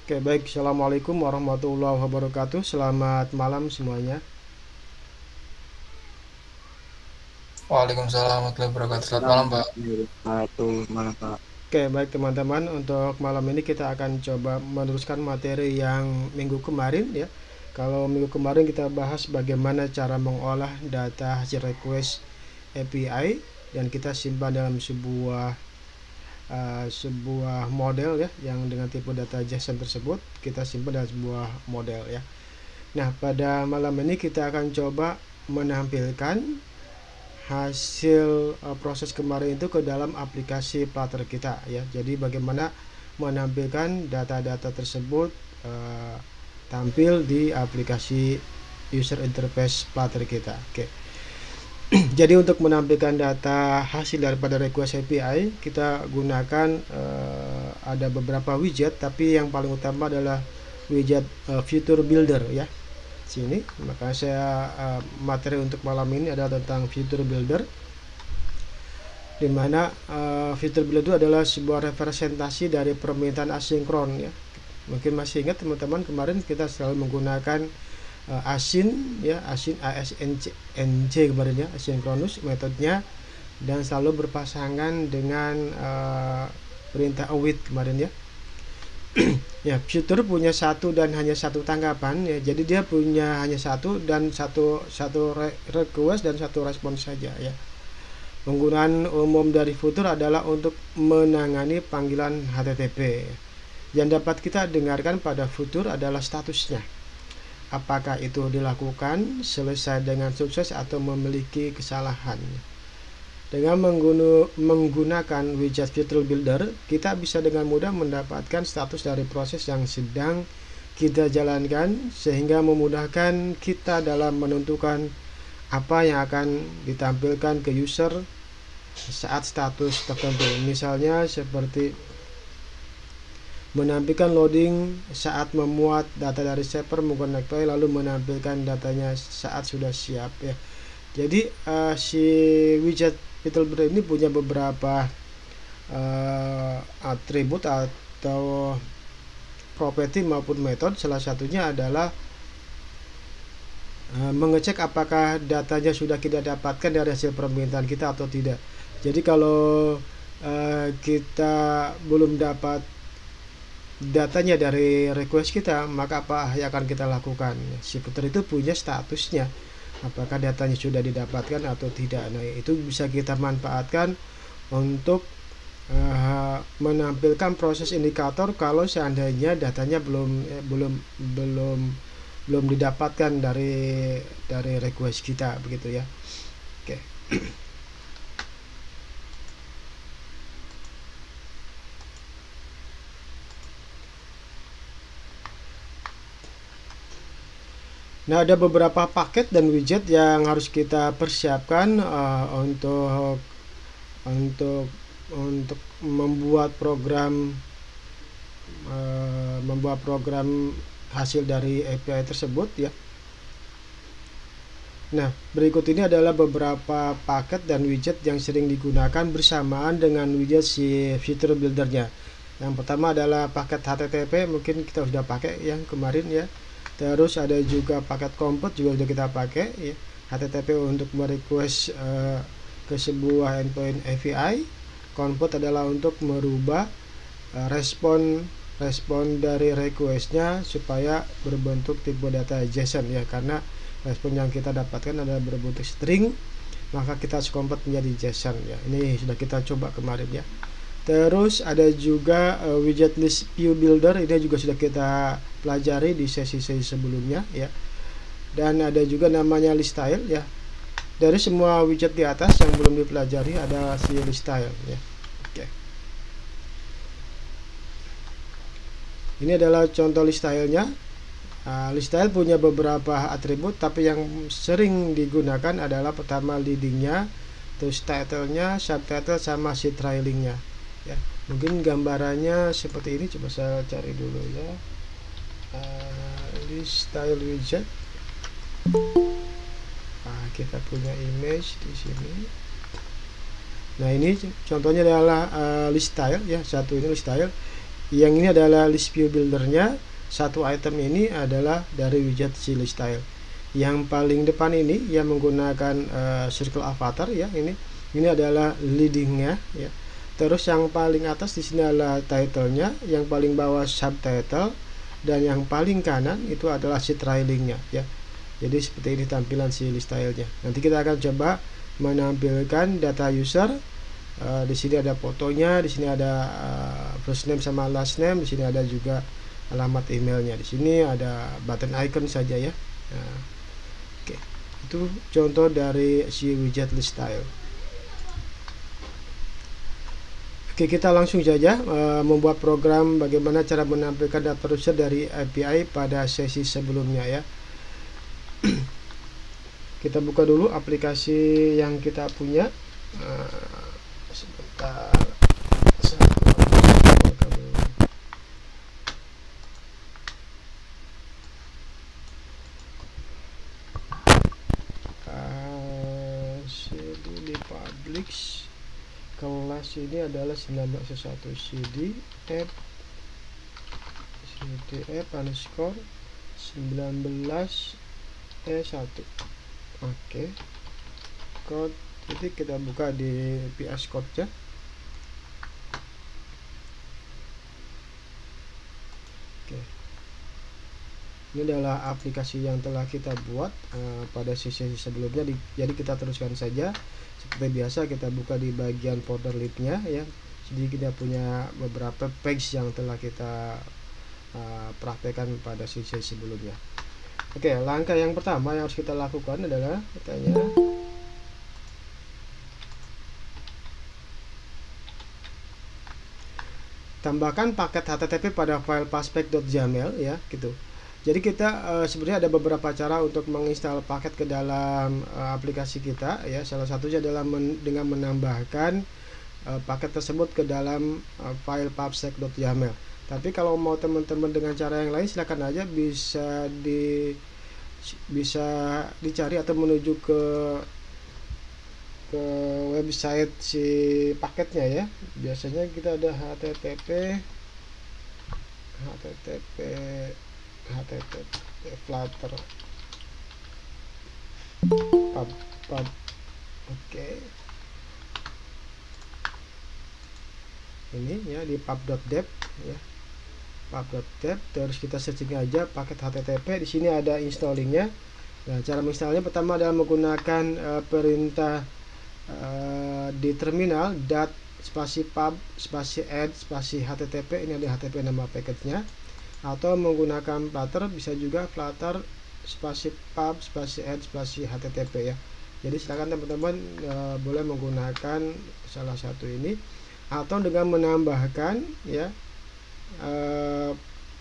Oke, baik. Assalamualaikum warahmatullahi wabarakatuh. Selamat malam semuanya. Waalaikumsalam warahmatullahi wabarakatuh. Selamat Salam malam, Pak. warahmatullahi wabarakatuh. Malam Pak. Oke, baik teman-teman. Untuk malam ini kita akan coba meneruskan materi yang minggu kemarin ya. Kalau minggu kemarin kita bahas bagaimana cara mengolah data hasil request API dan kita simpan dalam sebuah model ya, yang dengan tipe data JSON tersebut kita simpan dalam sebuah model ya. Nah, pada malam ini kita akan coba menampilkan hasil proses kemarin itu ke dalam aplikasi Flutter kita ya. Jadi bagaimana menampilkan data-data tersebut tampil di aplikasi user interface Flutter kita. Oke. Jadi untuk menampilkan data hasil daripada request API kita gunakan ada beberapa widget, tapi yang paling utama adalah widget Feature Builder ya. Sini maka saya materi untuk malam ini adalah tentang Feature Builder, di mana Feature Builder itu adalah sebuah representasi dari permintaan asinkron ya. Mungkin masih ingat teman-teman, kemarin kita selalu menggunakan asin ya, asin ASNC kemarin ya, asinkronus metodenya, dan selalu berpasangan dengan perintah await kemarin ya. Ya, Future punya satu dan hanya satu tanggapan ya, jadi dia punya hanya satu dan satu request dan satu respon saja ya. Penggunaan umum dari Future adalah untuk menangani panggilan HTTP. Yang dapat kita dengarkan pada Future adalah statusnya, apakah itu dilakukan, selesai dengan sukses, atau memiliki kesalahan. Dengan menggunakan widget Feature Builder, kita bisa dengan mudah mendapatkan status dari proses yang sedang kita jalankan, sehingga memudahkan kita dalam menentukan apa yang akan ditampilkan ke user saat status tertentu. Misalnya seperti menampilkan loading saat memuat data dari server menggunakan file, lalu menampilkan datanya saat sudah siap ya. Jadi si widget Feature Builder ini punya beberapa atribut atau properti maupun metode. Salah satunya adalah mengecek apakah datanya sudah kita dapatkan dari hasil permintaan kita atau tidak. Jadi kalau kita belum dapat datanya dari request kita, maka apa yang akan kita lakukan? Si Future itu punya statusnya, apakah datanya sudah didapatkan atau tidak. Nah, itu bisa kita manfaatkan untuk menampilkan proses indikator kalau seandainya datanya belum didapatkan dari request kita, begitu ya. Oke. Nah, ada beberapa paket dan widget yang harus kita persiapkan untuk membuat program hasil dari API tersebut ya. Nah, berikut ini adalah beberapa paket dan widget yang sering digunakan bersamaan dengan widget si Feature Builder-nya. Yang pertama adalah paket HTTP, mungkin kita sudah pakai yang kemarin ya. Terus ada juga paket Compot, juga sudah kita pakai ya. HTTP untuk merequest ke sebuah endpoint API. Compot adalah untuk merubah respon dari requestnya supaya berbentuk tipe data JSON ya, karena respon yang kita dapatkan adalah berbentuk string, maka kita harus convert menjadi JSON ya. Ini sudah kita coba kemarin ya. Terus ada juga widget list view builder, ini juga sudah kita pelajari di sesi-sesi sebelumnya ya. Dan ada juga namanya list style ya. Dari semua widget di atas yang belum dipelajari ada si list style ya. Oke. Ini adalah contoh list style-nya. List style punya beberapa atribut, tapi yang sering digunakan adalah pertama leading-nya, terus title-nya, subtitle, sama si trailing-nya ya. Mungkin gambarannya seperti ini, coba saya cari dulu ya. List style widget. Kita punya image di sini. Nah, ini contohnya adalah list style ya. Satu ini list style. Yang ini adalah list view buildernya. Satu item ini adalah dari widget si list style. Yang paling depan ini yang menggunakan circle avatar ya, ini adalah leadingnya ya. Terus yang paling atas di sini adalah title-nya, yang paling bawah subtitle, dan yang paling kanan itu adalah si trailingnya ya. Jadi seperti ini tampilan si list style-nya. Nanti kita akan coba menampilkan data user. Di sini ada fotonya, di sini ada first name sama last name, di sini ada juga alamat emailnya, di sini ada button icon saja ya. Nah, oke, itu contoh dari si widget list style. Oke, kita langsung saja membuat program bagaimana cara menampilkan data user dari API pada sesi sebelumnya ya. Kita buka dulu aplikasi yang kita punya. Sebentar. CD di publish. Kelas ini adalah 1901 CD app underscore 19E1. Oke, code jadi kita buka di VS Code ya. Oke, ini adalah aplikasi yang telah kita buat pada sesi sebelumnya. Jadi kita teruskan saja seperti biasa. Kita buka di bagian folder libnya ya. Jadi kita punya beberapa page yang telah kita praktekkan pada sesi sebelumnya. Oke, langkah yang pertama yang harus kita lakukan adalah katanya tambahkan paket HTTP pada file paspec.yaml ya gitu. Jadi kita sebenarnya ada beberapa cara untuk menginstal paket ke dalam aplikasi kita ya. Salah satunya adalah dengan menambahkan paket tersebut ke dalam file paspec.yaml. Tapi kalau mau teman-teman dengan cara yang lain, silakan aja bisa dicari atau menuju ke website si paketnya ya. Biasanya kita ada http flutter pub. Oke. Ini ya di pub.dev ya. Pub.dev, terus kita searching aja paket HTTP. Di sini ada installingnya. Nah, cara menginstalnya pertama adalah menggunakan perintah di terminal spasi pub spasi add spasi HTTP. Ini ada HTTP nama packetnya, atau menggunakan Flutter, bisa juga Flutter spasi pub spasi add spasi HTTP ya. Jadi silakan teman-teman boleh menggunakan salah satu ini, atau dengan menambahkan ya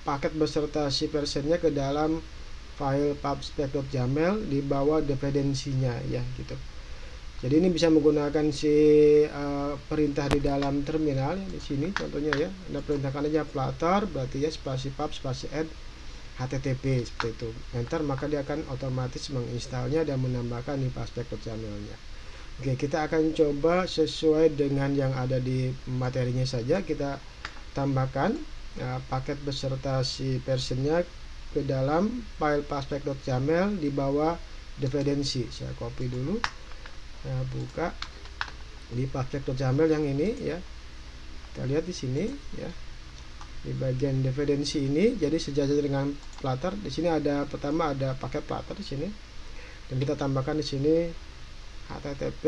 paket beserta si versionnya ke dalam file pubspec.yaml di bawah dependensinya ya gitu. Jadi ini bisa menggunakan si perintah di dalam terminal ya, di sini contohnya ya. Anda perintahkan aja Flutter, berarti ya spasi pub spasi add HTTP seperti itu. Enter, maka dia akan otomatis menginstalnya dan menambahkan di paspec.yaml-nya. Oke, kita akan coba sesuai dengan yang ada di materinya saja. Kita tambahkan paket beserta si versionnya ke dalam file paspec.yaml di bawah dependensi. Saya copy dulu, saya buka di paspec.yaml yang ini ya. Kita lihat di sini ya, di bagian dependensi ini. Jadi sejajar dengan Flutter. Di sini ada pertama ada paket Flutter di sini, dan kita tambahkan di sini HTTP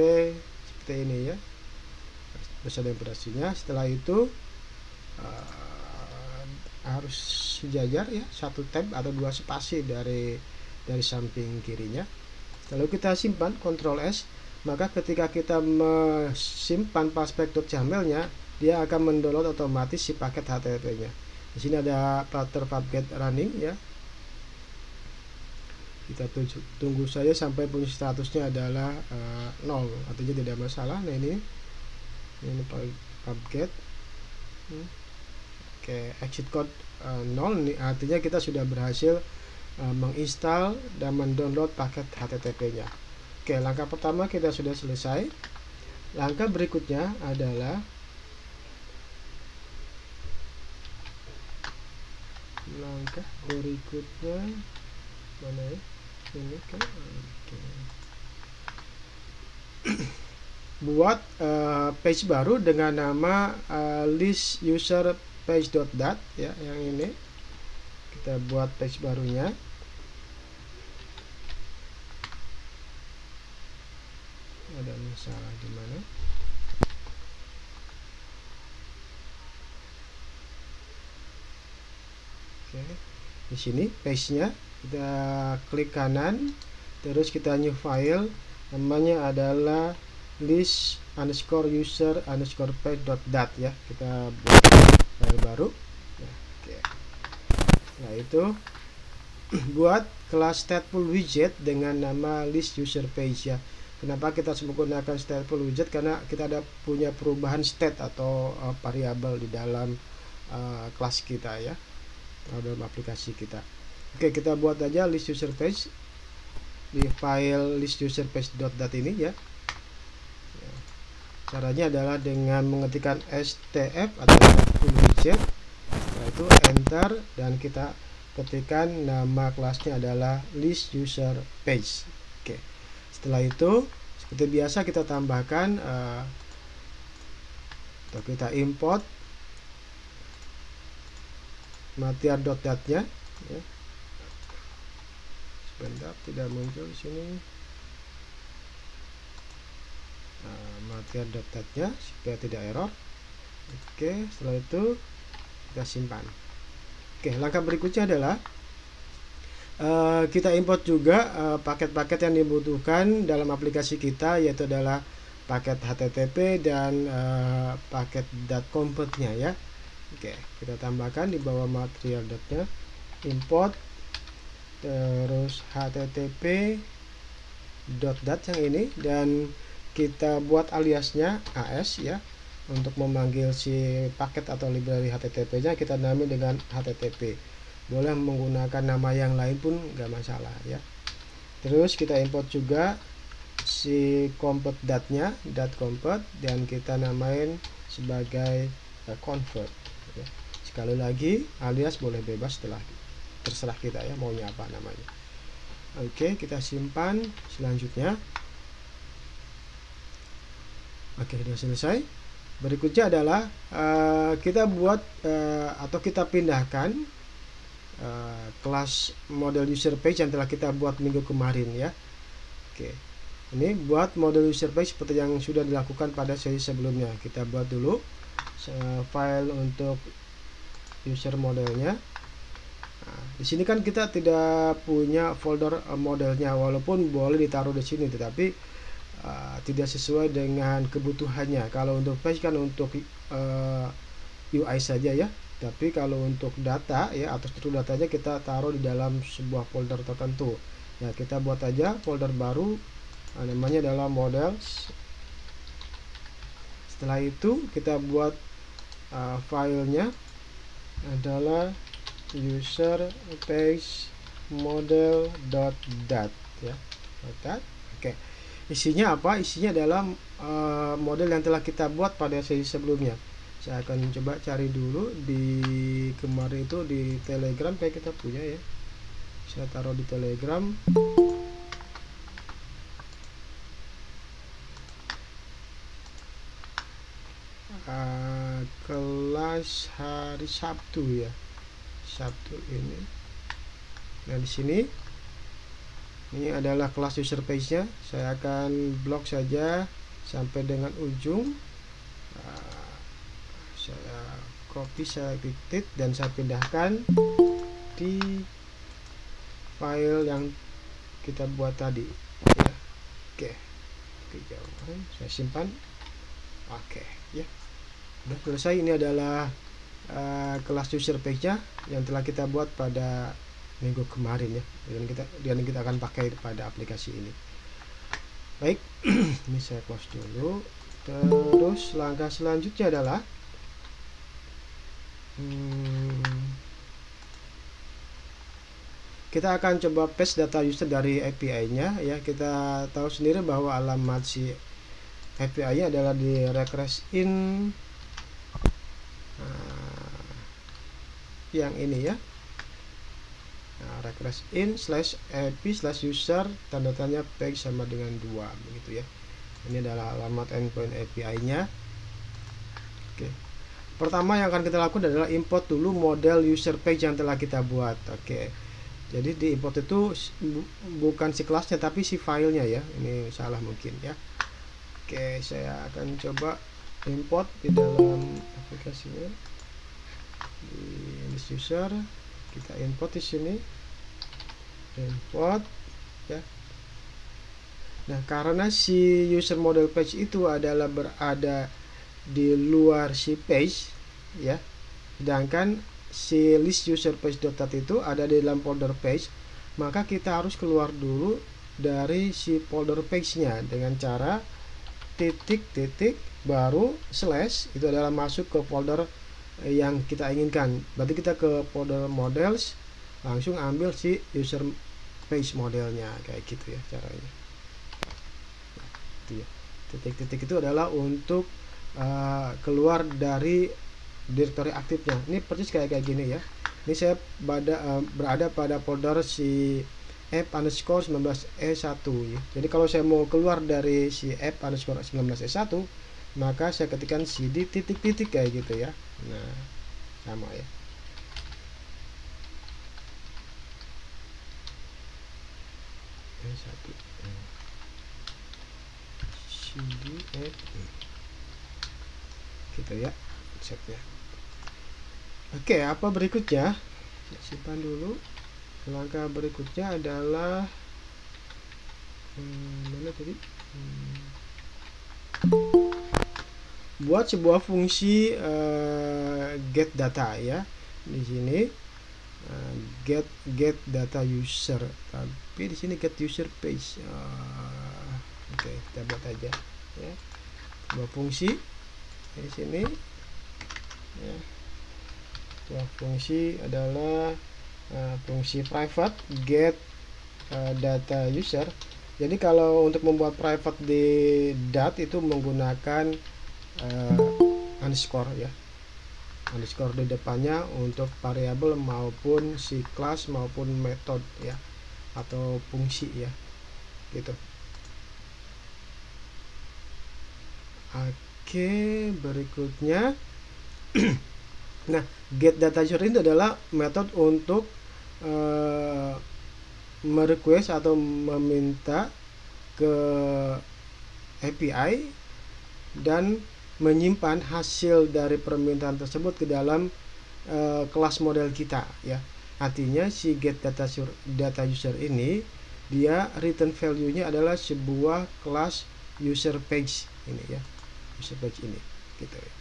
seperti ini ya, beserta dependensinya. Setelah itu harus sejajar ya, satu tab atau dua spasi dari samping kirinya. Lalu kita simpan, Ctrl S. Maka ketika kita menyimpan paspec.yaml-nya, dia akan mendownload otomatis si paket HTTP-nya. Di sini ada Flutter pubget running ya. Kita tunggu saja sampai punya statusnya adalah 0, artinya tidak masalah. Nah ini pubget. Oke, exit code 0 ini artinya kita sudah berhasil menginstal dan mendownload paket HTTP-nya. Oke, langkah pertama kita sudah selesai. Langkah berikutnya adalah langkah berikutnya mana ya, ini kan. Oke. Buat page baru dengan nama list user page.dat ya, yang ini kita buat page barunya. Ada masalah di mana? Oke, di sini page-nya kita klik kanan, terus kita new file, namanya adalah list underscore user underscore page.dat ya, kita buat file baru ya. Oke. Nah itu buat kelas stateful widget dengan nama list user page ya. Kenapa kita menggunakan stateful widget? Karena kita ada punya perubahan state atau variabel di dalam kelas kita ya, dalam aplikasi kita. Oke, kita buat aja list user page di file list user page.dat ini ya. Caranya adalah dengan mengetikkan stf atau stateful widget, setelah itu enter, dan kita ketikkan nama kelasnya adalah list user page. Oke, setelah itu seperti biasa kita tambahkan atau kita import material.dat-nya ya. Sebentar, tidak muncul di sini. Material.dat-nya supaya tidak error. Oke, setelah itu kita simpan. Oke, langkah berikutnya adalah kita import juga paket-paket yang dibutuhkan dalam aplikasi kita, yaitu adalah paket HTTP dan paket .convert-nya ya. Oke, kita tambahkan di bawah material.nya, import terus http.dat yang ini, dan kita buat aliasnya AS ya. Untuk memanggil si paket atau library HTTP-nya kita namai dengan HTTP. Boleh menggunakan nama yang lain pun nggak masalah ya. Terus kita import juga si convert.dat-nya, .convert, dan kita namain sebagai convert ya. Sekali lagi alias boleh bebas, terserah kita ya maunya apa namanya. Oke, kita simpan. Selanjutnya oke, sudah selesai. Berikutnya adalah kita buat atau kita pindahkan kelas model user page yang telah kita buat minggu kemarin ya. Oke, ini buat model user page seperti yang sudah dilakukan pada sesi sebelumnya. Kita buat dulu file untuk user modelnya. Nah, di sini kan kita tidak punya folder modelnya, walaupun boleh ditaruh di sini, tetapi tidak sesuai dengan kebutuhannya. Kalau untuk page kan untuk UI saja ya, tapi kalau untuk data ya atau struktur datanya kita taruh di dalam sebuah folder tertentu ya. Kita buat aja folder baru, namanya adalah models. Setelah itu kita buat filenya adalah user page model.dat ya. Oke. Isinya apa? Isinya adalah model yang telah kita buat pada sesi sebelumnya. Saya akan coba cari dulu di kemarin itu di Telegram kayak kita punya ya. Saya taruh di Telegram. Kelas hari Sabtu ya. Sabtu ini. Nah, di sini ini adalah kelas user page-nya. Saya akan blok saja sampai dengan ujung. Saya copy, saya titik, dan saya pindahkan di file yang kita buat tadi ya. Oke, kejauhan, saya simpan. Oke ya, sudah selesai. Ini adalah kelas user page-nya yang telah kita buat pada minggu kemarin ya, dan kita akan pakai pada aplikasi ini. Baik, ini saya close dulu. Terus langkah selanjutnya adalah kita akan coba paste data user dari API-nya ya. Kita tahu sendiri bahwa alamat si API-nya adalah di request in yang ini ya. Nah, request in /api/user tanda tanya page sama dengan 2 begitu ya. Ini adalah alamat endpoint API-nya. Oke. Pertama yang akan kita lakukan adalah import dulu model user page yang telah kita buat. Oke. Jadi di import itu bukan si kelasnya tapi si filenya ya. Ini salah mungkin ya. Oke, saya akan coba import di dalam aplikasinya. Di list user kita import di sini. Import ya. Nah, karena si user model page itu adalah berada di luar si page ya, sedangkan si list user page.dat itu ada di dalam folder page, maka kita harus keluar dulu dari si folder page-nya dengan cara titik baru slash, itu adalah masuk ke folder yang kita inginkan. Berarti kita ke folder models, langsung ambil si user page modelnya kayak gitu ya caranya. Titik-titik itu adalah untuk keluar dari direktori aktifnya. Ini persis kayak gini ya. Ini saya berada pada folder si app_19e1 ya. Jadi kalau saya mau keluar dari si app_19e1, maka saya ketikkan cd titik-titik kayak gitu ya. Nah, sama ya. E1 cd app gitu ya konsepnya. Oke, apa berikutnya? Simpan dulu. Langkah berikutnya adalah mana tadi? Buat sebuah fungsi get data ya. Di sini get data user, tapi di sini get user page. Oke, kita buat aja ya. Sebuah fungsi di sini ya. Sebuah fungsi adalah fungsi private get data user. Jadi kalau untuk membuat private di dat itu menggunakan underscore ya, underscore di depannya untuk variabel maupun si kelas maupun metode ya, atau fungsi ya gitu. Oke, berikutnya nah, get data user ini adalah metode untuk merequest atau meminta ke API dan menyimpan hasil dari permintaan tersebut ke dalam kelas model kita ya. Artinya si get data user ini dia return value-nya adalah sebuah kelas user page ini ya. User page ini gitu ya.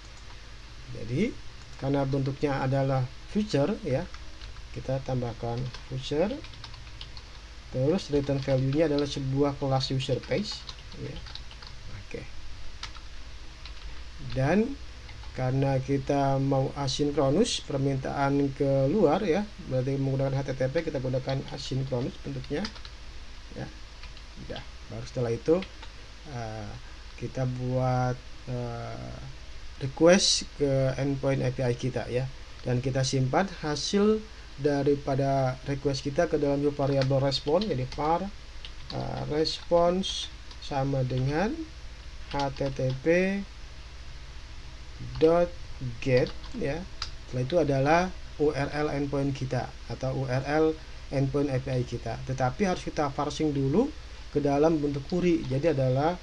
Jadi karena bentuknya adalah feature ya, kita tambahkan feature, terus return value-nya adalah sebuah kelas user page ya. Oke. Dan karena kita mau asinkronus permintaan keluar ya, berarti menggunakan HTTP, kita gunakan asinkronus bentuknya ya. Udah, baru setelah itu kita buat request ke endpoint API kita ya, dan kita simpan hasil daripada request kita ke dalam variabel response. Jadi var response sama dengan http .get ya. Setelah itu adalah URL endpoint kita atau URL endpoint API kita, tetapi harus kita parsing dulu ke dalam bentuk URI. Jadi adalah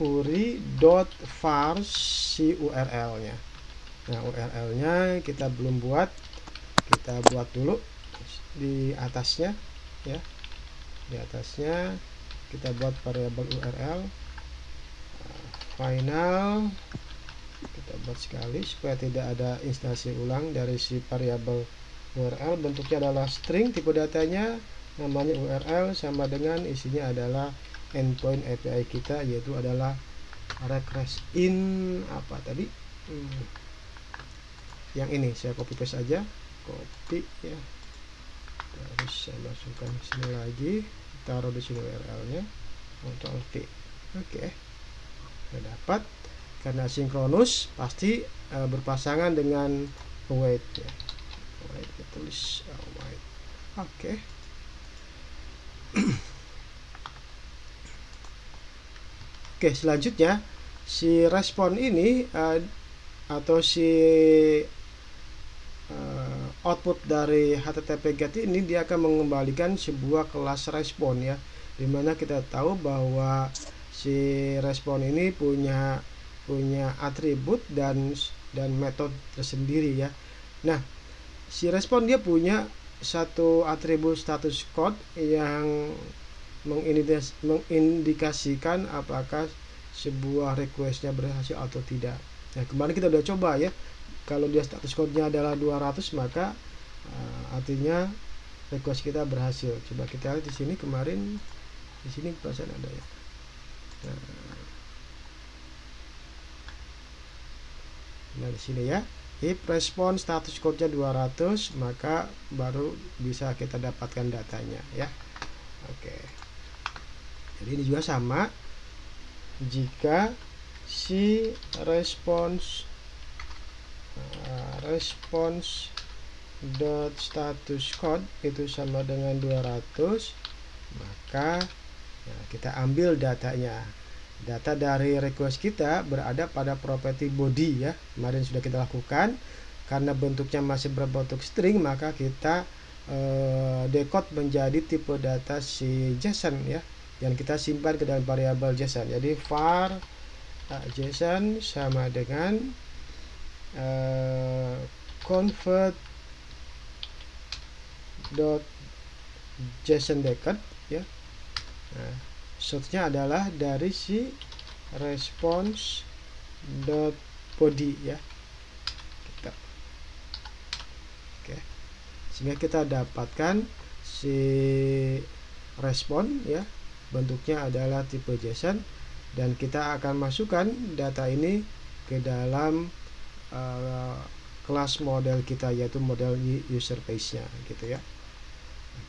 URI.var si URL-nya. Nah, URL-nya kita belum buat, kita buat dulu di atasnya ya. Di atasnya kita buat variabel URL final, kita buat sekali supaya tidak ada instansi ulang dari si variabel URL. Bentuknya adalah string, tipe datanya namanya URL sama dengan isinya adalah endpoint API kita, yaitu adalah request in apa tadi, yang ini saya copy paste aja, copy ya, terus saya masukkan sini lagi, taruh di sini URL-nya, Ctrl V. Oke, sudah dapat. Karena sinkronus pasti berpasangan dengan await ya. Await, tulis await. Oke. Oke, selanjutnya si respon ini atau si output dari HTTP GET ini dia akan mengembalikan sebuah kelas respon ya, dimana kita tahu bahwa si respon ini punya atribut dan metode tersendiri ya. Nah, si respon dia punya satu atribut status code yang mengindikasikan apakah sebuah requestnya berhasil atau tidak. Nah, kemarin kita udah coba ya, kalau dia status code-nya adalah 200 maka artinya request kita berhasil. Coba kita lihat di sini, kemarin di sini perasaan ada ya. Nah, di sini ya, if response status code-nya 200 maka baru bisa kita dapatkan datanya ya. Oke. Jadi ini juga sama, jika si response status code itu sama dengan 200 maka ya, kita ambil datanya. Data dari request kita berada pada property body ya, kemarin sudah kita lakukan. Karena bentuknya masih berbentuk string maka kita decode menjadi tipe data si JSON ya, yang kita simpan ke dalam variabel JSON. Jadi var JSON sama dengan convert .json decode ya. Nah, source-nya adalah dari si response.body ya. Oke. Sehingga kita dapatkan si respon ya, bentuknya adalah tipe JSON, dan kita akan masukkan data ini ke dalam kelas model kita, yaitu model user page-nya gitu ya.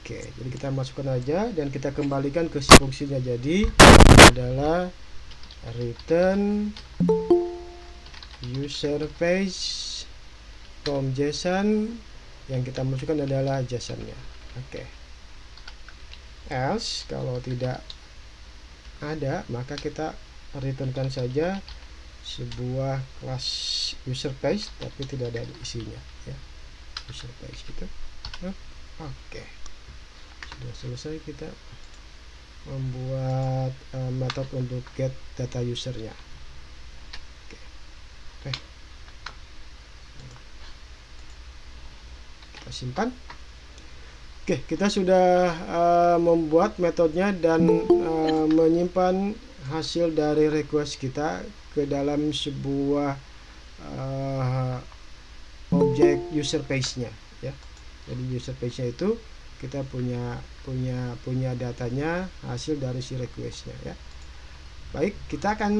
Oke, jadi kita masukkan aja dan kita kembalikan ke fungsinya. Jadi adalah return user page from JSON, yang kita masukkan adalah JSON-nya. Oke. Else kalau tidak ada maka kita returnkan saja sebuah kelas user page tapi tidak ada isinya ya, user page gitu. Oke. Sudah selesai kita membuat metode untuk get data usernya. Oke. Kita simpan. Oke, kita sudah membuat metodenya dan menyimpan hasil dari request kita ke dalam sebuah objek user page-nya ya. Jadi user page-nya itu kita punya datanya hasil dari si request-nya ya. Baik, kita akan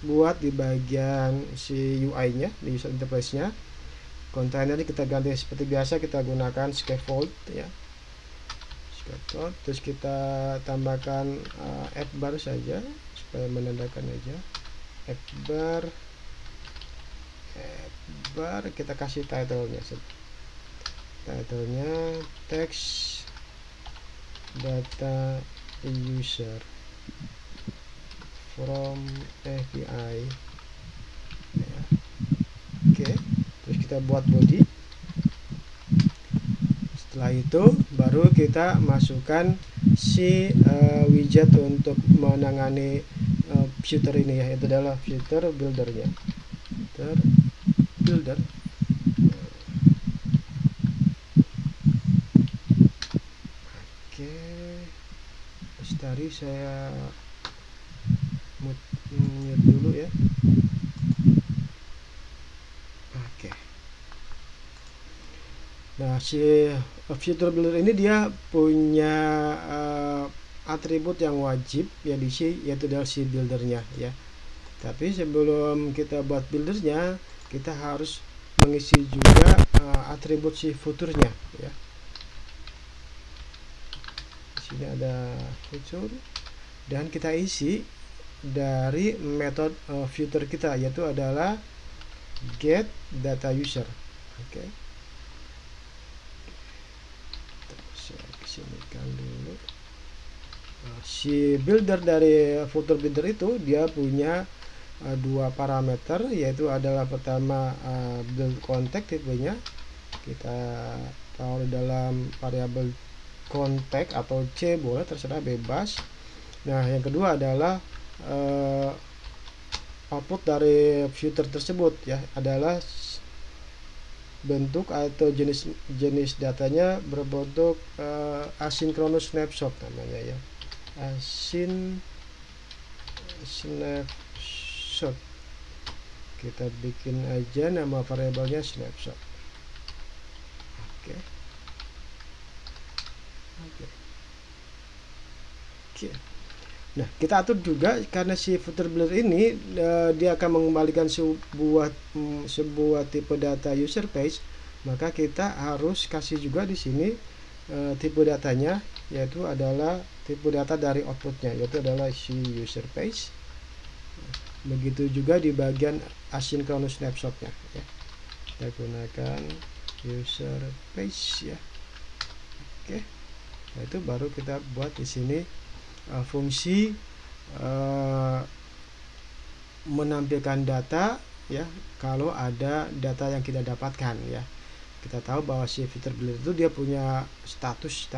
buat di bagian si UI-nya, di user interface-nya. Kontainer kita ganti seperti biasa, kita gunakan scaffold ya. Scaffold, terus kita tambahkan f bar saja supaya menandakan aja. F bar kita kasih title-nya. Title-nya text data user from API ya. Oke, terus kita buat body. Setelah itu baru kita masukkan si widget untuk menangani filter ini ya, itu adalah filter buildernya. Filter builder. Oke, tadi saya mute dulu ya. Oke. Nah, si filter builder ini dia punya atribut yang wajib ya diisi, yaitu adalah si buildernya ya. Tapi sebelum kita buat buildernya, kita harus mengisi juga atribut si futurnya ya. Di sini ada future dan kita isi dari metode future kita, yaitu adalah get data user. Oke. si builder dari Flutter Builder itu dia punya dua parameter, yaitu adalah pertama build context tipenya, kita taruh dalam variabel context atau C boleh, terserah, bebas. Nah, yang kedua adalah output dari Flutter tersebut ya adalah bentuk atau jenis datanya berbentuk asynchronous snapshot namanya ya, snapshot. Kita bikin aja nama variabelnya snapshot. Oke. Nah, kita atur juga karena si Flutter Builder ini dia akan mengembalikan sebuah tipe data user page, maka kita harus kasih juga di sini tipe datanya, yaitu adalah tipe data dari outputnya, yaitu adalah si user page. Begitu juga di bagian asynchronous snapshotnya ya. Kita gunakan user page ya. Oke. Nah, itu baru kita buat di sini fungsi menampilkan data ya kalau ada data yang kita dapatkan ya. Kita tahu bahwa si Flutter Builder itu dia punya status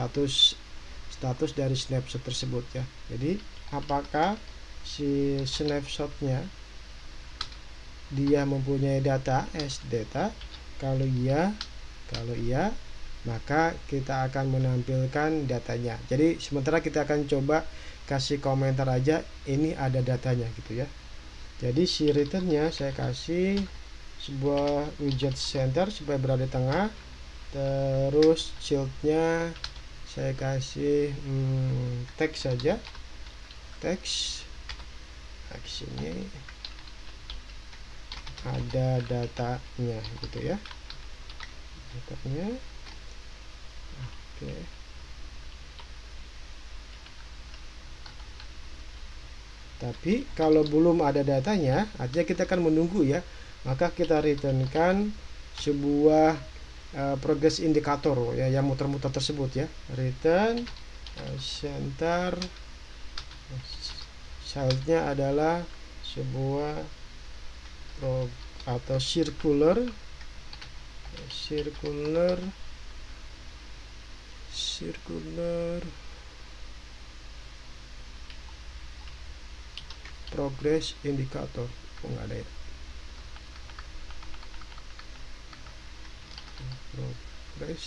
dari snapshot tersebut ya. Jadi apakah si snapshotnya dia mempunyai data as data? Kalau iya maka kita akan menampilkan datanya. Jadi sementara kita akan coba kasih komentar aja ini ada datanya gitu ya. Jadi si returnnya saya kasih sebuah widget center supaya berada di tengah, terus shieldnya saya kasih teks saja, teks. Nah, sini ada datanya gitu ya, datanya. Oke. Tapi kalau belum ada datanya, artinya kita akan menunggu ya. Maka kita returnkan sebuah progress indicator ya yang muter-muter tersebut ya. Return center, childnya adalah sebuah atau circular progress indicator. Nggak ada ya, progress,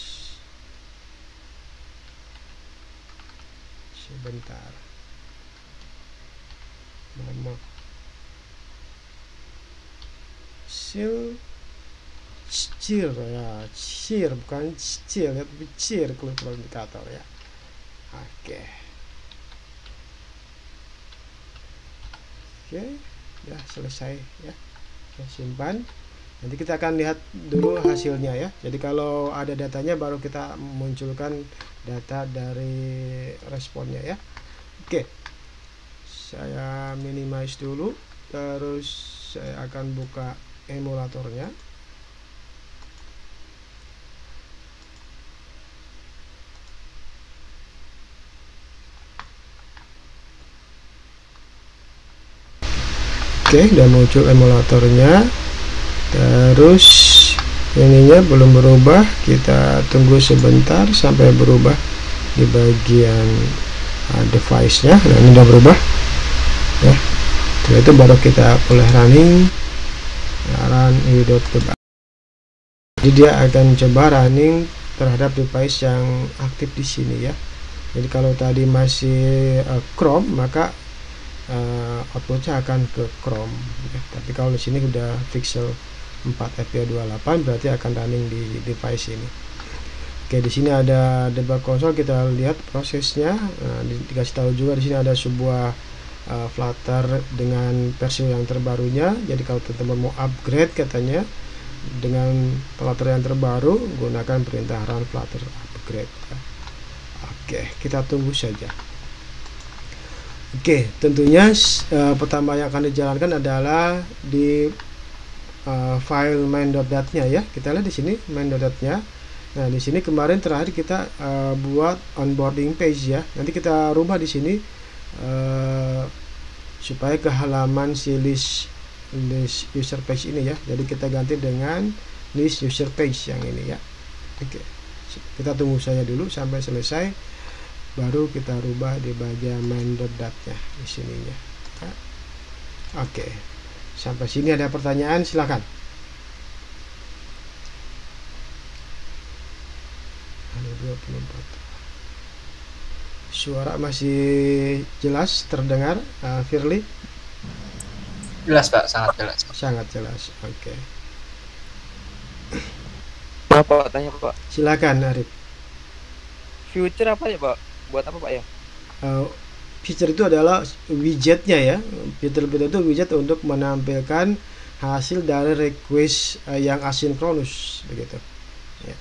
sebentar, nama cheer ya, cheer bukan cheer ya, tapi cheer kalau indikator ya. Oke, ya selesai ya, kita simpan. Nanti kita akan lihat dulu hasilnya ya. Jadi kalau ada datanya baru kita munculkan data dari responnya ya. Oke, saya minimize dulu, terus saya akan buka emulatornya. Oke, udah muncul emulatornya. Terus ininya belum berubah, kita tunggu sebentar sampai berubah di bagian device nya. Nah, ini udah berubah ya. Setelah itu baru kita boleh running run i.device. Jadi dia akan coba running terhadap device yang aktif di sini ya. Jadi kalau tadi masih Chrome, maka outputnya akan ke Chrome ya. Tapi kalau di sini udah Pixel 4 FP28 berarti akan running di device ini. Oke, di sini ada debug console, kita lihat prosesnya. Dikasih tahu juga di sini ada sebuah Flutter dengan versi yang terbarunya. Jadi kalau teman-teman mau upgrade katanya dengan Flutter yang terbaru, gunakan perintah run Flutter upgrade ya. Oke, kita tunggu saja. Oke, tentunya pertama yang akan dijalankan adalah di file main.dat-nya ya. Kita lihat di sini main.dat-nya. Nah, di sini kemarin terakhir kita buat onboarding page ya. Nanti kita rubah di sini supaya ke halaman si list user page ini ya. Jadi kita ganti dengan list user page yang ini ya. Oke, kita tunggu saja dulu sampai selesai, baru kita rubah di bagian main.dat-nya di sininya ya. Oke, sampai sini ada pertanyaan, silakan. Ada 24. Suara masih jelas terdengar, Firly? Jelas Pak, sangat jelas. Sangat jelas. Oke. Pak, tanya Pak. Silakan Arif. Future apa ya Pak? Buat apa Pak ya? Feature itu adalah widgetnya ya. Fitur itu widget untuk menampilkan hasil dari request yang asinkronus begitu. Ya.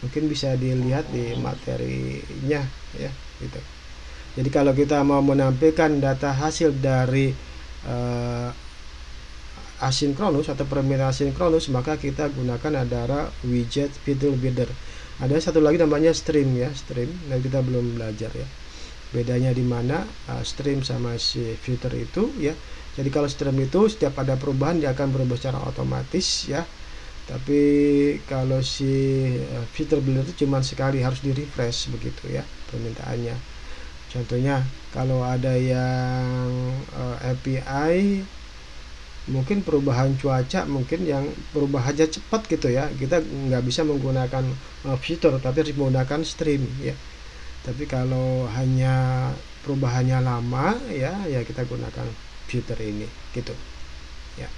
Mungkin bisa dilihat di materinya ya gitu. Jadi kalau kita mau menampilkan data hasil dari asinkronus atau permintaan asinkronus, maka kita gunakan adalah widget fitur builder. Ada satu lagi namanya stream ya, stream. Nah, kita belum belajar ya. Bedanya di mana stream sama si filter itu ya. Jadi kalau stream itu setiap ada perubahan dia akan berubah secara otomatis ya. Tapi kalau si fitur builder itu cuma sekali, harus di refresh begitu ya permintaannya. Contohnya kalau ada yang API mungkin perubahan cuaca, mungkin yang berubah aja cepat gitu ya, kita nggak bisa menggunakan fitur tapi harus menggunakan stream ya. Tapi kalau hanya perubahannya lama ya kita gunakan fitur ini gitu ya.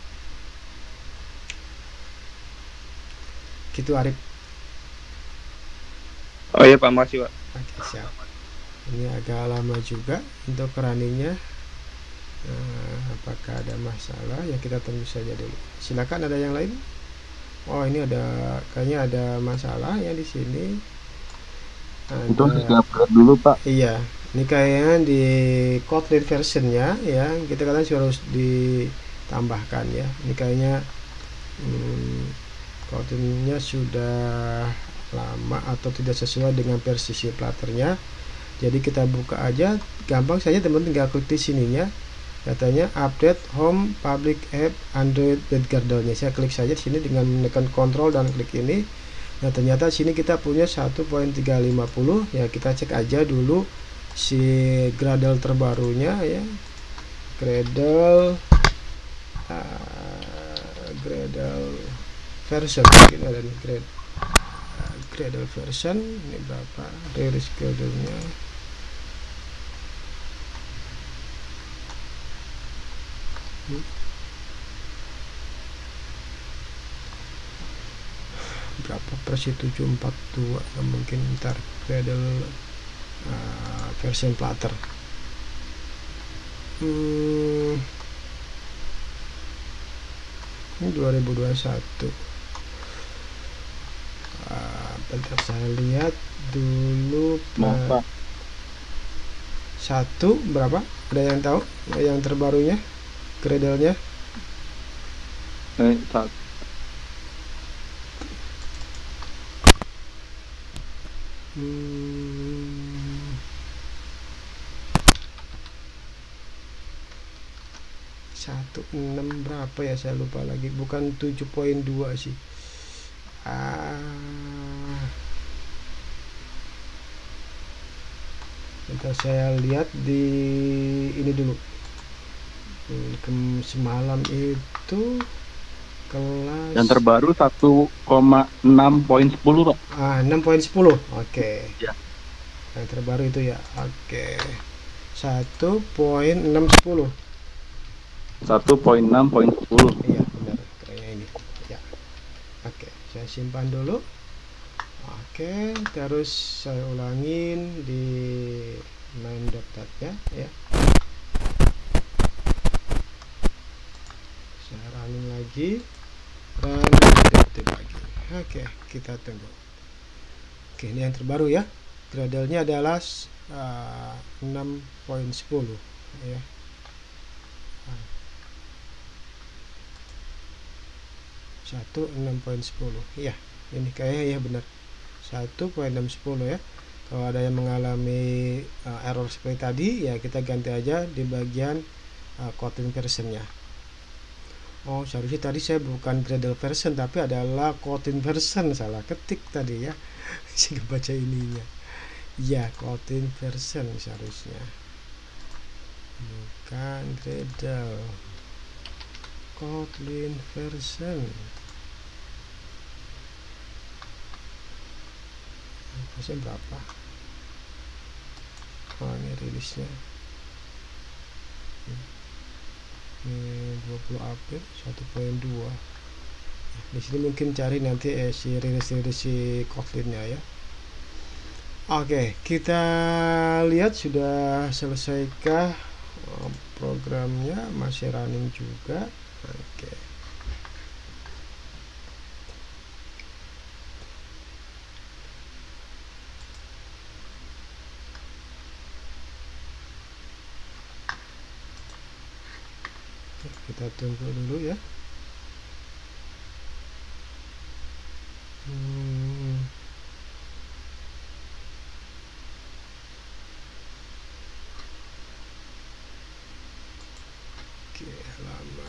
Gitu Arif. Oh iya Pak, makasih Pak. Oke, siap. Ini agak lama juga untuk runningnya. Apakah ada masalah? Ya kita tunggu saja dulu. Silakan, ada yang lain? Oh, ini ada, kayaknya ada masalah ya di sini. Itu harus upgrade dulu Pak. Iya, ini kayaknya di Kotlin versionnya ya, kita kan harus ditambahkan ya. Ini kayaknya Kotlinnya sudah lama atau tidak sesuai dengan versi si Flutter-nya. Jadi kita buka aja, gampang saja teman-teman, tinggal klik di sininya. Katanya update home public app Android dan Gradle-nya. Saya klik saja di sini dengan menekan Ctrl dan klik ini. Nah, ternyata sini kita punya 1.350 ya. Kita cek aja dulu si Gradle terbarunya ya. Gradle version, mungkin ada nih Gradle version ini berapa, release Gradle-nya berapa, versi 742 mungkin ntar Gradle version Flutter. Ini 2021. Bentar saya lihat dulu Pak. Satu berapa? Ada yang tahu yang terbarunya Gradle-nya? Satu 6 berapa ya, saya lupa lagi, bukan 7.2 sih. Bentar saya lihat di ini dulu. Semalam itu kelas yang terbaru 1,6.10 Pak. 6.10. Oke. Ya. Yang terbaru itu ya. Oke. 1.610. 1.6.10. Iya benar, kayaknya ini ya. Oke, saya simpan dulu. Oke, terus saya ulangin di main.dat-nya ya. Saya running lagi dan detik lagi. Oke, kita tunggu. Oke, ini yang terbaru ya. Gradle-nya adalah 6.10 ya. 6.10 ya, ini kayaknya ya benar 1.610 ya. Kalau ada yang mengalami error seperti tadi, ya kita ganti aja di bagian Kotlin versionnya. Oh, seharusnya tadi saya bukan Gradle version tapi adalah Kotlin version, salah ketik tadi ya. Saya baca ininya. Ya, Kotlin version seharusnya. Bukan Gradle. Kotlin version. Version berapa? Oh, ini rilisnya. Ini 20 April 1.2. Di sini mungkin cari nanti si rilis si Kotlinnya ya. Oke, kita lihat sudah selesaikah programnya, masih running juga. Oke. Kita tunggu dulu ya. Oke, lama.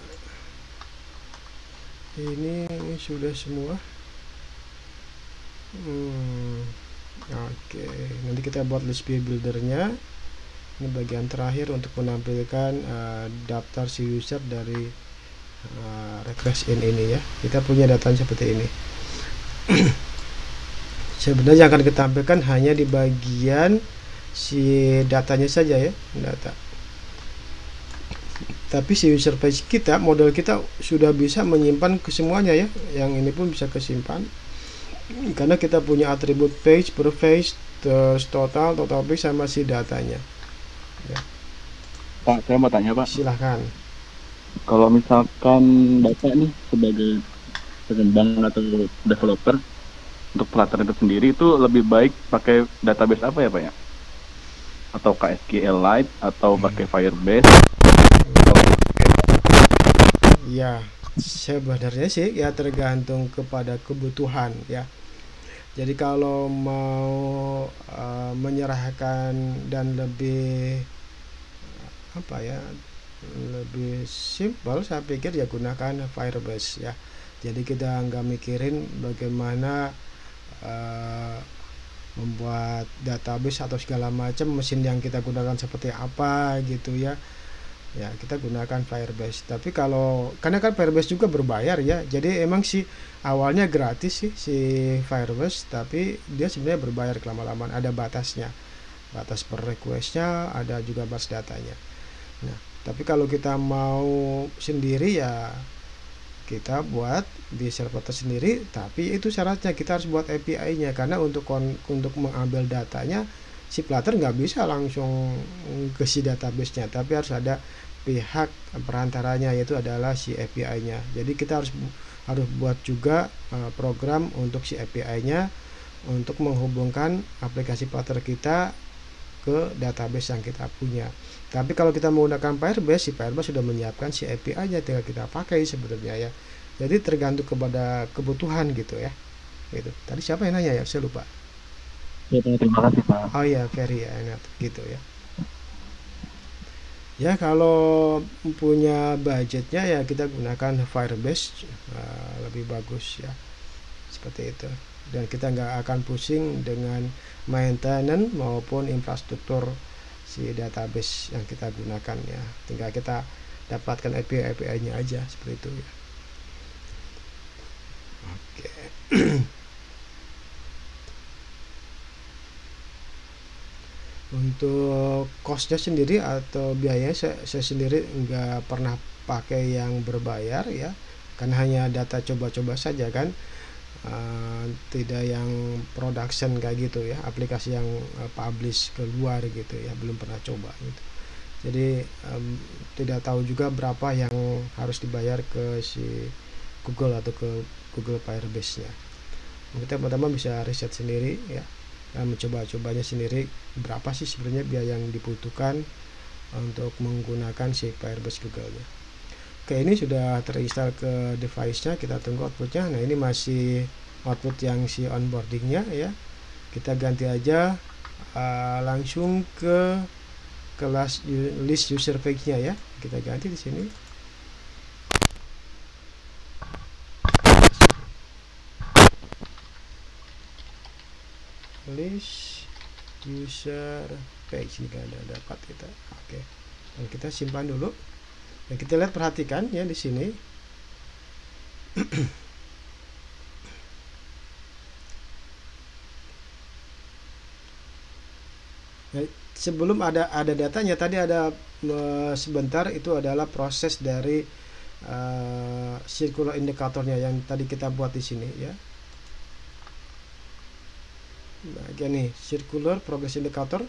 Ini sudah semua. Oke, nanti kita buat list view buildernya. Ini bagian terakhir untuk menampilkan daftar si user dari request in ini ya. Kita punya datanya seperti ini. Sebenarnya yang akan kita tampilkan hanya di bagian si datanya saja ya, data. Tapi si user page kita, model kita sudah bisa menyimpan ke semuanya ya. Yang ini pun bisa kesimpan karena kita punya atribut page per page, terus total page sama si datanya ya. Pak, saya mau tanya Pak. Silahkan. Kalau misalkan Bapak nih sebagai pengembang atau developer untuk Flutter itu sendiri, itu lebih baik pakai database apa ya Pak ya? Atau SQLite atau pakai Firebase? Ya, sebenarnya sih ya tergantung kepada kebutuhan ya. Jadi kalau mau menyerahkan dan lebih lebih simpel, saya pikir ya gunakan Firebase ya. Jadi kita nggak mikirin bagaimana membuat database atau segala macam, mesin yang kita gunakan seperti apa gitu ya. Ya, kita gunakan Firebase. Tapi karena kan Firebase juga berbayar ya, jadi emang sih awalnya gratis sih si Firebase, tapi dia sebenarnya berbayar kelama-lamaan, ada batasnya, batas per requestnya, ada juga batas datanya. Nah, tapi kalau kita mau sendiri ya kita buat di server tersendiri, tapi itu syaratnya kita harus buat API-nya, karena untuk mengambil datanya si Flutter nggak bisa langsung ke si database-nya, tapi harus ada pihak perantaranya, yaitu adalah si API-nya. Jadi kita harus buat juga program untuk si API-nya untuk menghubungkan aplikasi Flutter kita ke database yang kita punya. Tapi kalau kita menggunakan Firebase, si Firebase sudah menyiapkan si API-nya, tinggal kita pakai sebenarnya ya. Jadi tergantung kepada kebutuhan gitu ya. Gitu. Tadi siapa yang nanya ya? Saya lupa. Ya, terima kasih Pak. Oh iya, Ferry ya, ingat gitu ya. Ya, kalau punya budgetnya ya kita gunakan Firebase, lebih bagus ya, seperti itu. Dan kita nggak akan pusing dengan maintenance maupun infrastruktur si database yang kita gunakan ya. Tinggal kita dapatkan API-nya aja seperti itu ya. Oke. Untuk costnya sendiri atau biayanya, saya sendiri nggak pernah pakai yang berbayar ya, karena hanya data coba-coba saja kan, tidak yang production kayak gitu ya, aplikasi yang publish keluar gitu ya, belum pernah coba gitu. Jadi tidak tahu juga berapa yang harus dibayar ke si Google atau ke Google Firebase-nya. Kita teman-teman bisa riset sendiri ya, mencoba-cobanya sendiri berapa sih sebenarnya biaya yang dibutuhkan untuk menggunakan si Firebase Google-nya. Oke, ini sudah terinstall ke device-nya, kita tunggu output-nya. Nah, ini masih output yang si onboarding-nya ya. Kita ganti aja langsung ke kelas list user page-nya ya. Kita ganti di sini. List user page ini kan ada dapat kita. Oke. Dan kita simpan dulu. Dan kita lihat, perhatikan ya di sini. Sebelum ada datanya tadi ada sebentar, itu adalah proses dari circular indikatornya yang tadi kita buat di sini ya. Bagian nih circular progress indicator.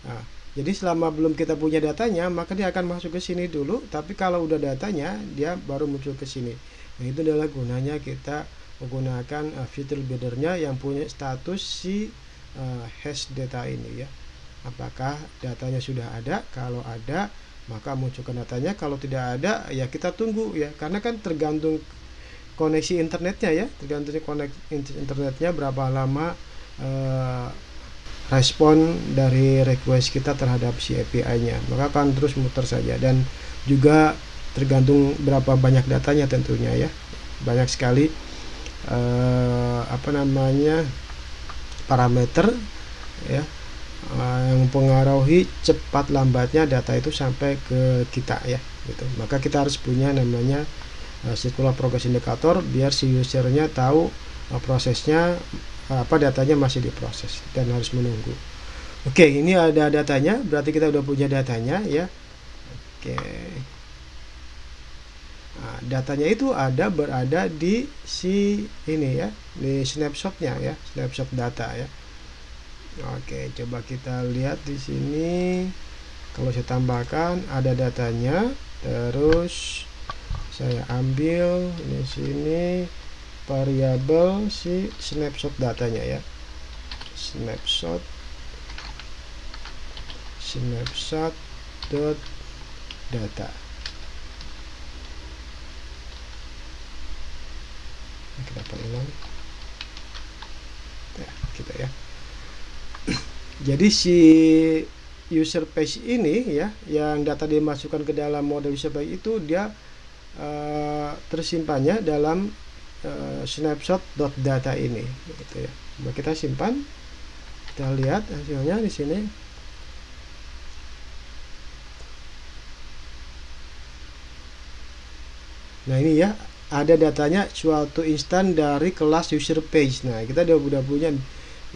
Nah, jadi selama belum kita punya datanya, maka dia akan masuk ke sini dulu, tapi kalau udah datanya dia baru muncul ke sini. Nah, itu adalah gunanya kita menggunakan filter buildernya yang punya status si hash data ini ya. Apakah datanya sudah ada? Kalau ada, maka munculkan datanya. Kalau tidak ada, ya kita tunggu ya, karena kan tergantung koneksi internetnya ya, tergantung koneksi internetnya berapa lama respon dari request kita terhadap si API-nya, maka akan terus muter saja. Dan juga tergantung berapa banyak datanya tentunya ya. Banyak sekali parameter ya yang mempengaruhi cepat lambatnya data itu sampai ke kita ya gitu. Maka kita harus punya namanya circular progress indicator biar si usernya tahu prosesnya datanya masih diproses dan harus menunggu. Oke, ini ada datanya, berarti kita udah punya datanya ya. Oke. Nah, datanya itu berada di si ini ya, di snapshotnya ya, snapshot data ya. Oke, coba kita lihat di sini. Kalau saya tambahkan ada datanya, terus saya ambil di sini variabel si snapshot datanya ya, snapshot dot data. Kita ulang ya, kita ya. Jadi si user page ini ya, yang data dimasukkan ke dalam model user page itu dia tersimpannya dalam snapshot.data ini gitu ya. Coba kita simpan, kita lihat hasilnya di sini. Nah, ini ya, ada datanya suatu instan dari kelas user page. Nah, kita udah punya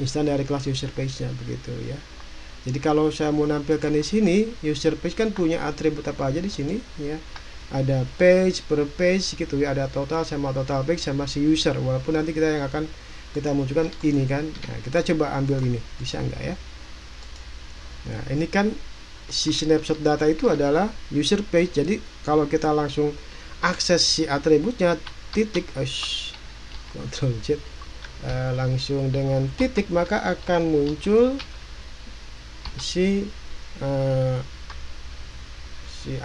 instan dari kelas user page-nya begitu ya. Jadi kalau saya mau nampilkan di sini, user page kan punya atribut apa aja di sini ya. Ada page per page gitu ya, ada total sama total page sama si user, walaupun nanti kita yang akan kita munculkan ini kan. Nah, kita coba ambil ini, bisa enggak ya? Nah, ini kan si snapshot data itu adalah user page. Jadi kalau kita langsung akses si atributnya titik Ctrl Z langsung dengan titik, maka akan muncul si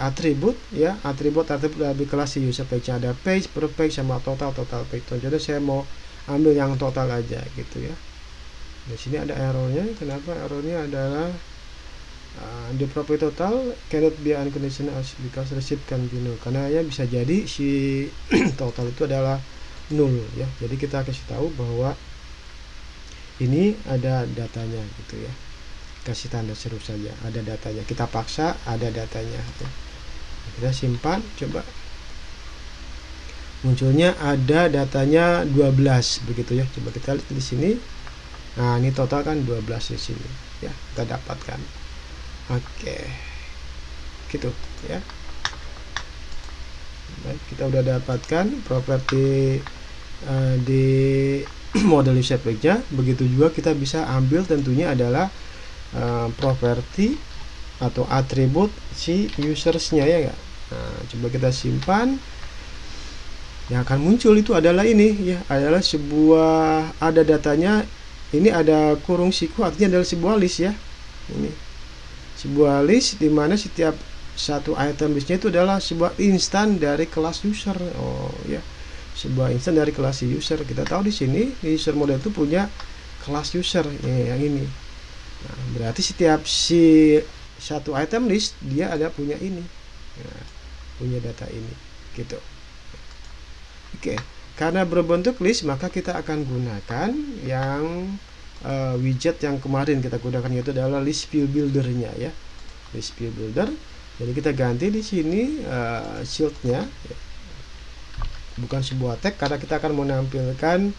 atribut ya, atribut dari kelas si user page. Ada page per page sama total page. Jadi saya mau ambil yang total aja gitu ya. Di sini ada errornya. Kenapa errornya? Adalah the property total cannot be unconditional because receipt can be null. Karena ya bisa jadi si total itu adalah null ya. Jadi kita kasih tahu bahwa ini ada datanya gitu ya. Kasih tanda seru saja, ada datanya. Kita paksa ada datanya ya. Kita simpan, coba munculnya ada datanya 12 begitu ya. Coba kita lihat di sini. Nah, ini total kan 12 di sini ya, kita dapatkan. Oke, gitu ya. Baik, kita udah dapatkan properti di model user page-nya. Begitu juga kita bisa ambil tentunya adalah properti atau atribut si usersnya ya enggak. Nah, coba kita simpan. Yang akan muncul itu adalah ini ya, adalah sebuah, ada datanya. Ini ada kurung siku, artinya adalah sebuah list ya. Ini sebuah list di mana setiap satu item listnya itu adalah sebuah instan dari kelas user. Oh ya, sebuah instan dari kelas user. Kita tahu di sini user model itu punya kelas user ya, yang ini. Nah, berarti setiap si satu item list dia ada punya ini, nah, punya data ini gitu. Oke, karena berbentuk list maka kita akan gunakan yang widget yang kemarin kita gunakan, yaitu adalah list view builder-nya ya, list view builder. Jadi kita ganti di sini shieldnya ya. Bukan sebuah tag, karena kita akan menampilkan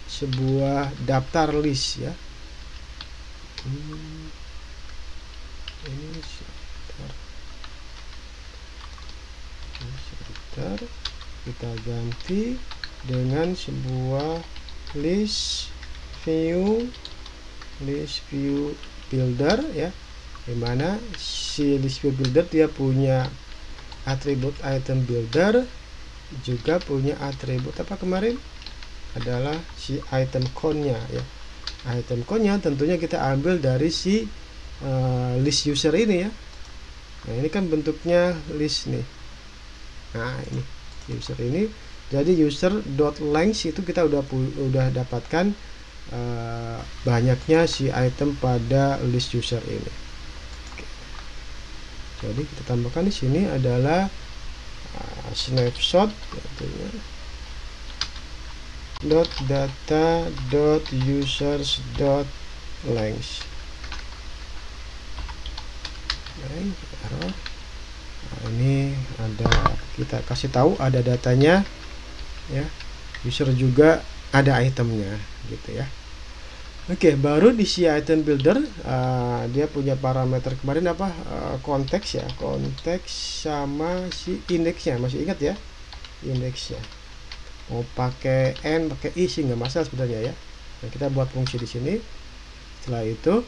sebuah daftar list ya. Ini sebentar, kita ganti dengan sebuah list view builder ya, dimana si list view builder dia punya atribut item builder, juga punya atribut apa kemarin adalah si item count-nya ya. Item count-nya tentunya kita ambil dari si list user ini ya. Nah, ini kan bentuknya list nih. Nah, ini user ini. Jadi user.length itu kita udah dapatkan banyaknya si item pada list user ini. Oke. Jadi kita tambahkan di sini adalah snapshot .data.users.length. Error. Nah, ini ada, kita kasih tahu ada datanya ya, user juga ada itemnya gitu ya. Oke, baru di si item builder dia punya parameter kemarin apa, konteks ya, konteks sama si indeksnya, masih ingat ya indeksnya. Mau pakai n pakai i sih nggak masalah sebenarnya ya. Nah, kita buat fungsi di sini. Setelah itu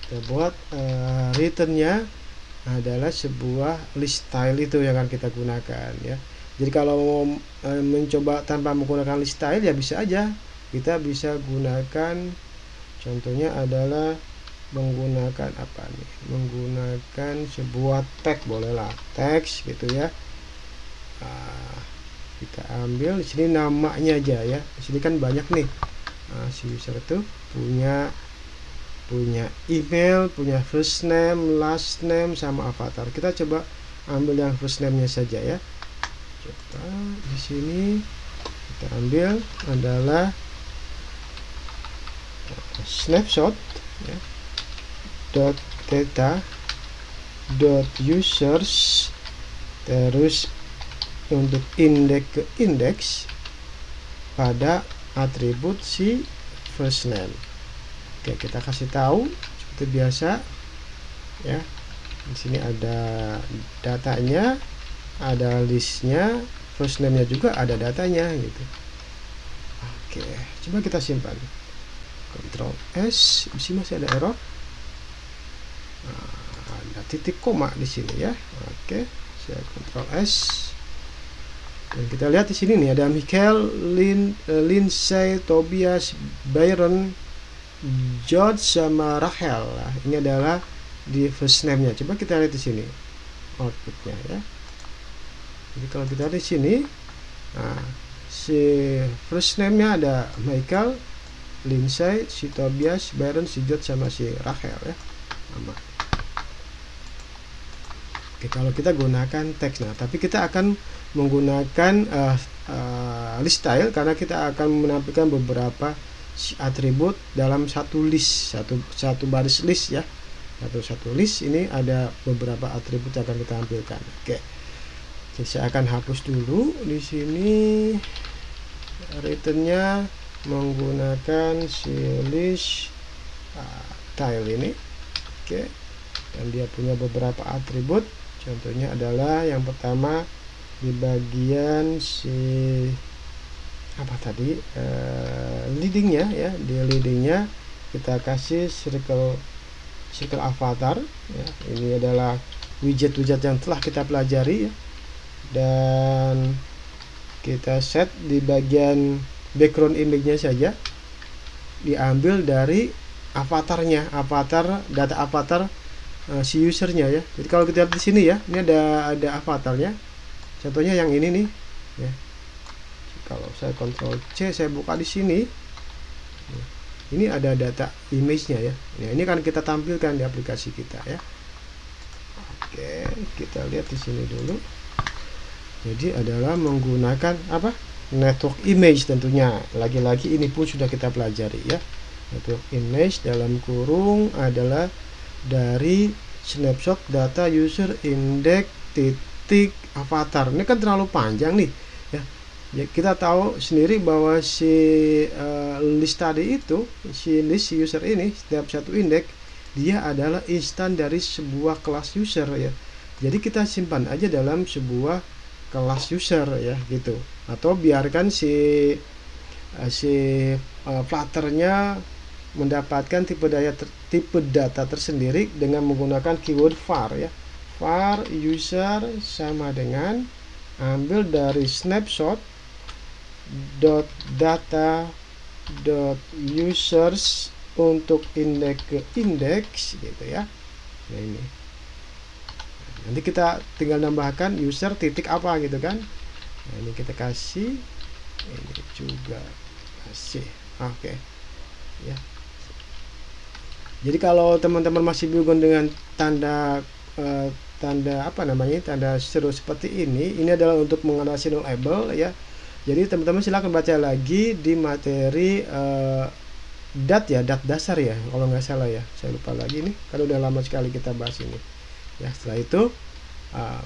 kita buat returnnya adalah sebuah list style, itu yang akan kita gunakan ya. Jadi kalau mencoba tanpa menggunakan list style ya bisa aja kita bisa gunakan, contohnya adalah menggunakan apa nih, menggunakan sebuah tag, bolehlah text gitu ya. Kita ambil di sini namanya aja ya. Di sini kan banyak nih. Si user itu punya email, punya first name, last name, sama avatar. Kita coba ambil yang first name-nya saja ya. Coba di sini kita ambil adalah snapshot ya, .data .users, terus untuk indeks ke indeks pada atribut si first name. Oke, kita kasih tahu seperti biasa ya. Di sini ada datanya, ada listnya, first name-nya juga ada datanya gitu. Oke, coba kita simpan. Ctrl S, di sini masih ada error. Ada titik koma di sini ya. Oke, saya Ctrl S. Dan kita lihat di sini nih ada Michael, Lindsay, Tobias, Byron, George sama Rachel. Nah, ini adalah di first name-nya. Coba kita lihat di sini outputnya ya. Jadi kalau kita lihat di sini, nah, si first name-nya ada Michael, Lindsay, si Tobias, Byron, si George sama si Rachel ya. Nama. Oke, kalau kita gunakan teks, nah tapi kita akan menggunakan list style karena kita akan menampilkan beberapa atribut dalam satu list, satu baris list ya. Satu list ini ada beberapa atribut yang akan kita tampilkan. Oke. Jadi saya akan hapus dulu di sini returnnya menggunakan si list style ini. Oke. Dan dia punya beberapa atribut. Contohnya adalah yang pertama di bagian si apa tadi, leadingnya ya. Di leadingnya kita kasih circle avatar ya. Ini adalah widget-widget yang telah kita pelajari ya. Dan kita set di bagian background image-nya saja, diambil dari avatarnya, data avatar si usernya ya. Jadi kalau kita lihat di sini ya, ini ada avatarnya. Contohnya yang ini nih ya. Kalau saya Ctrl C, saya buka di sini. ini ada data image-nya ya. Nah, ini kan kita tampilkan di aplikasi kita ya. Oke, kita lihat di sini dulu. Jadi adalah menggunakan apa? Network image tentunya. Lagi-lagi ini pun sudah kita pelajari ya. Network image dalam kurung adalah dari snapshot data user index titik avatar. Ini kan terlalu panjang nih ya. Ya, kita tahu sendiri bahwa si list tadi itu, si list user ini, setiap satu indeks dia adalah instan dari sebuah kelas user ya. Jadi kita simpan aja dalam sebuah kelas user ya gitu. Atau biarkan si Flutter-nya mendapatkan tipe data tersendiri dengan menggunakan keyword var ya. Var user sama dengan ambil dari snapshot .data .users untuk indeks ke indeks gitu ya. Nah ini nanti kita tinggal nambahkan user titik apa gitu kan. Nah ini kita kasih, ini juga kasih. Oke ya. Jadi kalau teman-teman masih bingung dengan tanda apa namanya, tanda seru seperti ini adalah untuk mengatasi null label ya. Jadi teman-teman silahkan baca lagi di materi dat dasar ya kalau nggak salah ya, saya lupa lagi nih karena udah lama sekali kita bahas ini ya. Setelah itu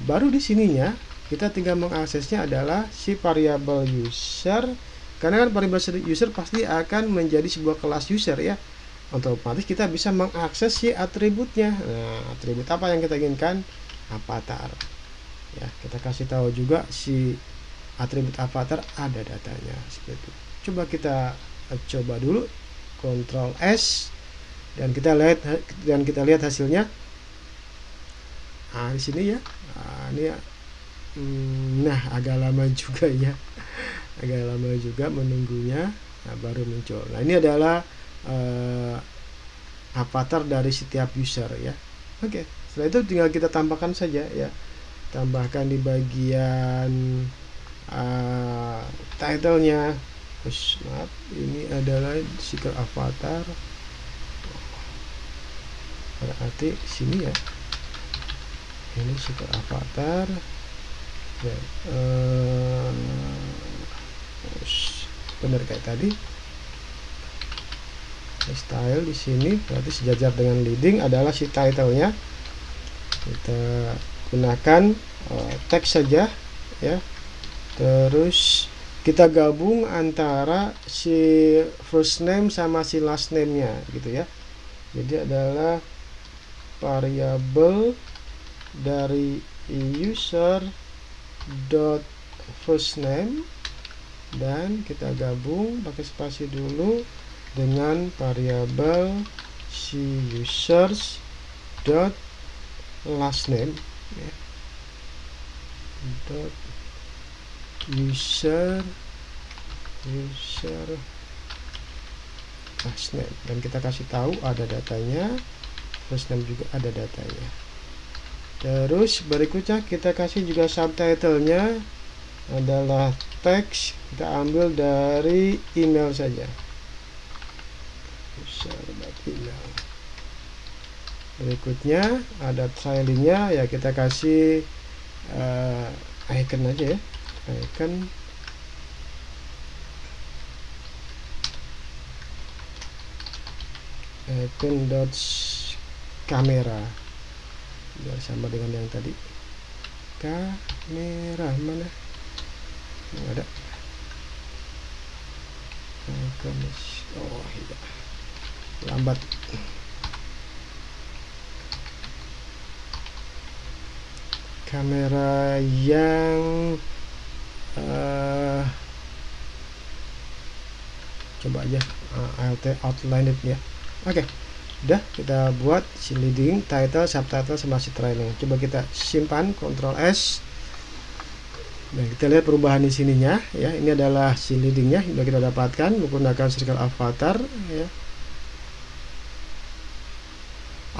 baru di sininya kita tinggal mengaksesnya adalah si variabel user, karena kan variabel user pasti akan menjadi sebuah kelas user ya. Otomatis kita bisa mengakses si atributnya. Nah, atribut apa yang kita inginkan? Avatar ya. Kita kasih tahu juga si atribut avatar ada datanya seperti itu. Coba kita coba dulu, Ctrl S, dan kita lihat hasilnya. Di sini ya. Ini nah agak lama juga ya, agak lama juga menunggunya. Nah, baru muncul. Nah ini adalah avatar dari setiap user ya. Oke, setelah itu tinggal kita tambahkan saja ya. Tambahkan di bagian title-nya. Maaf, ini adalah stiker avatar. Berarti sini ya. Ini stiker avatar. Benar kayak tadi. Style di sini berarti sejajar dengan leading adalah si title-nya. Kita gunakan teks saja ya. Terus kita gabung antara si first name sama si last name-nya gitu ya. Jadi adalah variabel dari user dot first name, dan kita gabung pakai spasi dulu dengan variabel si users dot last name ya. Dot user last name, dan kita kasih tahu ada datanya, first name juga ada datanya. Terus berikutnya kita kasih juga subtitle-nya adalah teks, kita ambil dari email saja, email. Berikutnya ada trailing-nya ya, kita kasih icon aja ya, icon dot kamera biar sama dengan yang tadi. Kamera mana? Nggak ada. Oh iya, lambat. Kamera yang coba aja alt outline ya. Oke, udah kita buat si leading, title, subtitle sama si trailing. Coba kita simpan, Ctrl S. Nah, kita lihat perubahan di sininya ya. Ini adalah si leadingnya sudah kita dapatkan menggunakan circle avatar ya.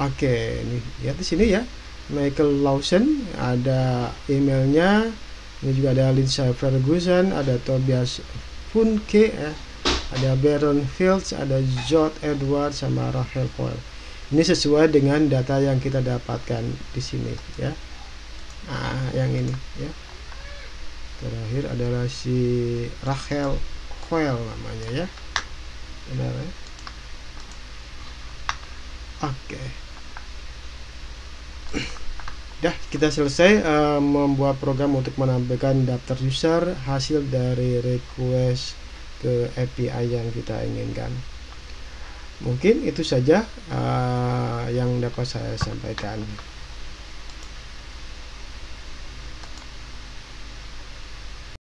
Oke, ini lihat di sini ya, Michael Lawson, ada emailnya. Ini juga ada Lindsay Ferguson, ada Tobias Funke ya. ada Baron Fields, ada George Edward, sama Rachel Poyle. Ini sesuai dengan data yang kita dapatkan di sini ya. Nah, yang ini ya. Terakhir adalah si Rachel Poyle namanya ya. Benar ya? Oke. Dah, kita selesai membuat program untuk menampilkan daftar user hasil dari request ke API yang kita inginkan. Mungkin itu saja yang dapat saya sampaikan.